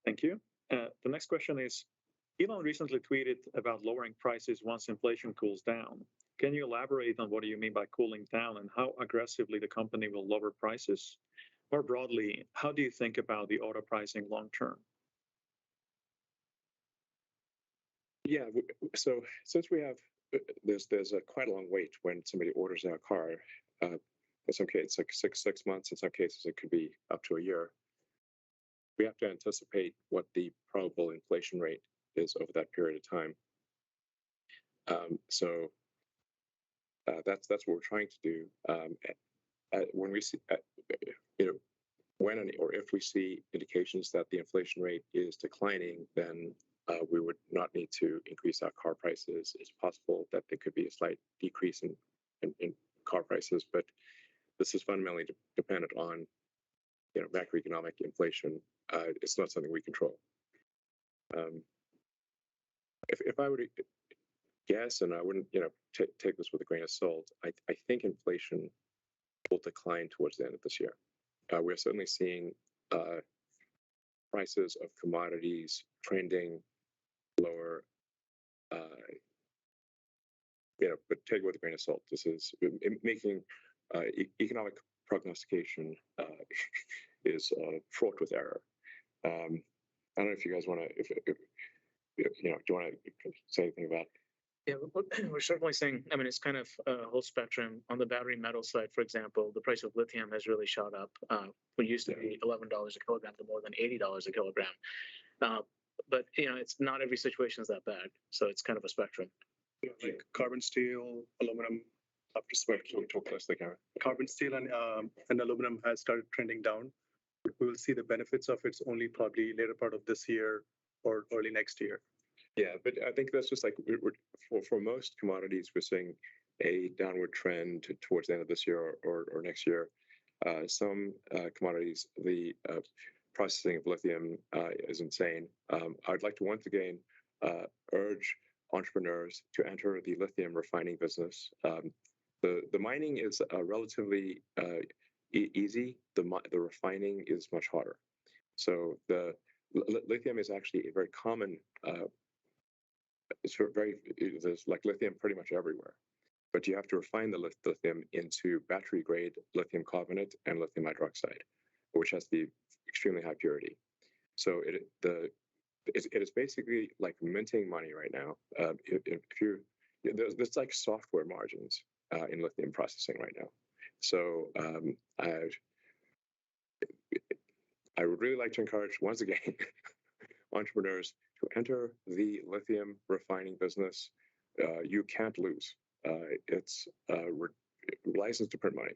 Thank you. The next question is, Elon recently tweeted about lowering prices once inflation cools down. Can you elaborate on what do you mean by cooling down and how aggressively the company will lower prices? More broadly, how do you think about the auto pricing long term? Yeah, so since we have, there's a quite a long wait when somebody orders a car. In some cases, like six months. In some cases, it could be up to a year. We have to anticipate what the probable inflation rate is over that period of time. So that's what we're trying to do. When we see, when or if we see indications that the inflation rate is declining, then we would not need to increase our car prices. It's possible that there could be a slight decrease in car prices, but this is fundamentally dependent on macroeconomic inflation. It's not something we control. If I were to guess, and I wouldn't take this with a grain of salt, I think inflation will decline towards the end of this year. We're certainly seeing prices of commodities trending lower. But take it with a grain of salt. This is making economic prognostication is fraught with error. I don't know if you guys want to, do you want to say anything about? Yeah, we're certainly seeing, I mean, it's kind of a whole spectrum. On the battery metal side, for example, the price of lithium has really shot up. We used to be $11 a kilogram to more than $80 a kilogram. But, it's not every situation is that bad. So it's kind of a spectrum. Like carbon steel, aluminum, up to sweat. Talk close to the camera. Carbon steel and aluminum has started trending down. We will see the benefits of it only probably later part of this year or early next year. Yeah, but I think that's just like for most commodities, we're seeing a downward trend towards the end of this year or next year. Some commodities, the processing of lithium is insane. I'd like to once again urge entrepreneurs to enter the lithium refining business. The mining is relatively easy. The refining is much harder. So the lithium is actually a very common. There's like lithium pretty much everywhere, but you have to refine the lithium into battery grade lithium carbonate and lithium hydroxide, which has the extremely high purity. So it is basically like minting money right now. There's like software margins in lithium processing right now. So I would really like to encourage once again entrepreneurs to enter the lithium refining business. You can't lose. It's licensed to print money.